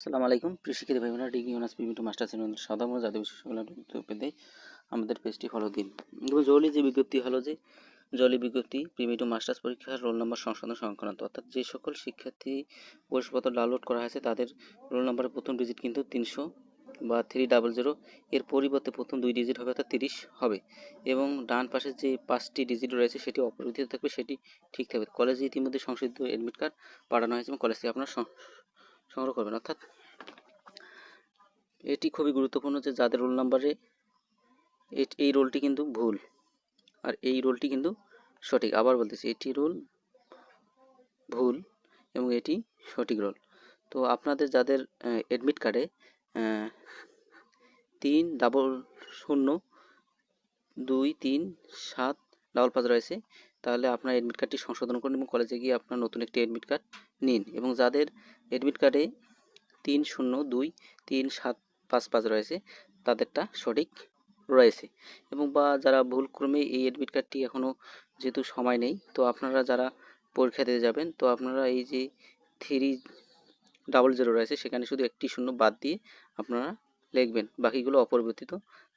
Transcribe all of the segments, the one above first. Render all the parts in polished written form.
আসসালামু আলাইকুম প্রিয় শিক্ষার্থী ভাই বোনেরা, ডিগ্রি অনার্স বিভিন্ন মাস্টার্স এর সাধারণ জাতীয় বিশ্ববিদ্যালয় পেতে আমাদের পেজটি ফলো দিন। এবং জরুরি যে বিজ্ঞপ্তি হলো যে জরুরি বিজ্ঞপ্তি প্রিমিটিভ মাস্টার্স পরীক্ষার রোল নম্বর সংশোধন সংক্রান্ত, অর্থাৎ যে সকল শিক্ষার্থী প্রবেশপত্র ডাউনলোড করা হয়েছে তাদের রোল নম্বরের প্রথম ডিজিট কিন্তু 300 বা 300, এর পরিবর্তে প্রথম 2 ডিজিট হবে, অর্থাৎ 30 হবে, এবং ডান পাশে যে 5টি ডিজিট রয়েছে সেটি অপরিবর্তিত থাকবে, সেটি ঠিক থাকবে। কলেজে ইতিমধ্যে সংশোধিত এডমিট কার্ড পাঠানো হয়েছে এবং কলেজ থেকে আপনারা সংগ্রহ করবেন। অর্থাৎ এটি খুবই গুরুত্বপূর্ণ যে যাদের রোল নাম্বারে এই রোলটি কিন্তু ভুল আর এই রোলটি কিন্তু সঠিক। আবার বলতেছি, এটি রোল ভুল এবং এটি সঠিক রোল। তো আপনাদের যাদের অ্যাডমিট কার্ডে 3002375 রয়েছে, তাহলে আপনার অ্যাডমিট কার্ডটি সংশোধন করুন এবং কলেজে গিয়ে আপনার নতুন একটি অ্যাডমিট কার্ড নিন। এবং যাদের অ্যাডমিট কার্ডে 3023755 রয়েছে তাদেরটা সঠিক রয়েছে। এবং বা যারা ভুলক্রমে এই অ্যাডমিট কার্ডটি এখনও যেহেতু সময় নেই, তো আপনারা যারা পরীক্ষা দিতে যাবেন তো আপনারা এই যে 300 রয়েছে সেখানে শুধু একটি শূন্য বাদ দিয়ে আপনারা লিখবেন, বাকিগুলো অপরিবর্তিত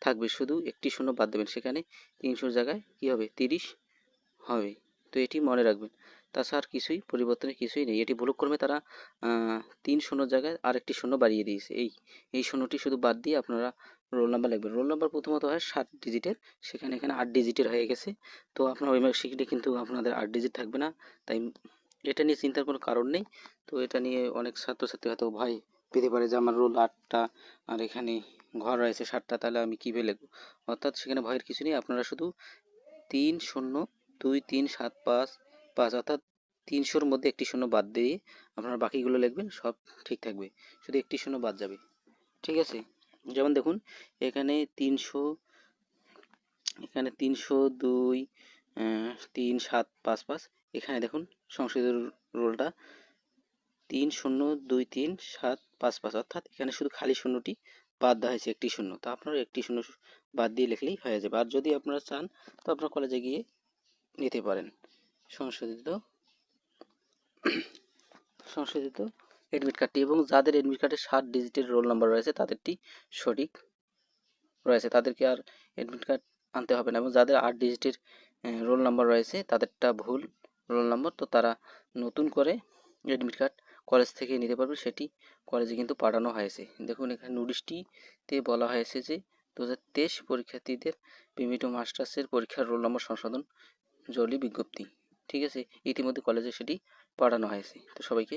থাকবে, শুধু একটি শূন্য বাদ দেবেন, সেখানে 300 জায়গায় কী হবে 30 হবে। তো এটি মনে রাখবেন, তাছাড়া কিছুই পরিবর্তনের কিছুই নেই। এটি ভুলক্রমে তারা 3 শূন্যর জায়গায় আরেকটি শূন্য বাড়িয়ে দিয়েছে, এই শূন্যটি শুধু বাদ দিয়ে আপনারা রোল নাম্বার লিখবেন। রোল নাম্বার প্রথমত হয় 7 ডিজিটের, সেখানে এখানে 8 ডিজিটের হয়ে গেছে। তো আপনার ওই মার্কশিটে কিন্তু আপনাদের 8 ডিজিট থাকবে না, তাই এটা নিয়ে চিন্তার কোনো কারণ নেই। তো এটা নিয়ে অনেক ছাত্রছাত্রী হয়তো ভয় পেতে পারে যে আমার রোল 8টা আর এখানে ঘর রয়েছে 7টা, তাহলে আমি কীভাবে লিখবো। অর্থাৎ সেখানে ভয়ের কিছু নেই, আপনারা শুধু 3023755, অর্থাৎ 300-র মধ্যে একটি শূন্য বাদ দিয়ে আপনারা বাকিগুলো লিখবেন, সব ঠিক থাকবে, শুধু একটি শূন্য বাদ যাবে। ঠিক আছে, যেমন দেখুন এখানে 302 3755, এখানে দেখুন সংশোধিত রোলটা 3023755, অর্থাৎ এখানে শুধু খালি শূন্যটি বাদ দেওয়া হয়েছে, একটি শূন্য। তো আপনারা একটি শূন্য বাদ দিয়ে লিখলেই হয়ে যাবে। আর যদি আপনারা চান তো আপনার কলেজে গিয়ে নিতে পারেন সংশোধিত এডমিট কার্ডটি। এবং যাদের এডমিট কার্ডে 7 ডিজিটের রোল নাম্বার রয়েছে তাদেরটি সঠিক রয়েছে, তাদেরকে আর এডমিট কার্ড আনতে হবে না। এবং যাদের 8 ডিজিটের রোল নাম্বার রয়েছে তাদেরটা ভুল রোল নাম্বার, তো তারা নতুন করে এডমিট কার্ড কলেজ থেকে নিতে পারবে, সেটি কলেজে কিন্তু পাঠানো হয়েছে। দেখুন এখানে নোটিশটিতে বলা হয়েছে যে 2023 পরীক্ষার্থীদের প্রিমিটিভ মাস্টার্সের পরীক্ষার রোল নম্বর সংশোধন জরুরি বিজ্ঞপ্তি। ঠিক আছে, ইতিমধ্যে কলেজে সেটি পাঠানো হয়েছে। তো সবাইকে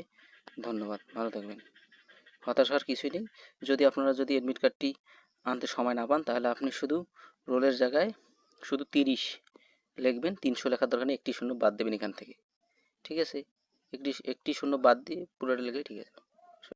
ধন্যবাদ, ভালো থাকবেন। হতাশ হওয়ার কিছুই নেই। আপনারা যদি অ্যাডমিট কার্ডটি আনতে সময় না পান তাহলে আপনি শুধু রোলের জায়গায় শুধু 30 লিখবেন, 300 লেখার দরকার নেই, একটি শূন্য বাদ দেবেন এখান থেকে। ঠিক আছে, একটি শূন্য বাদ দিয়ে পুরোটা লিখলেই ঠিক আছে।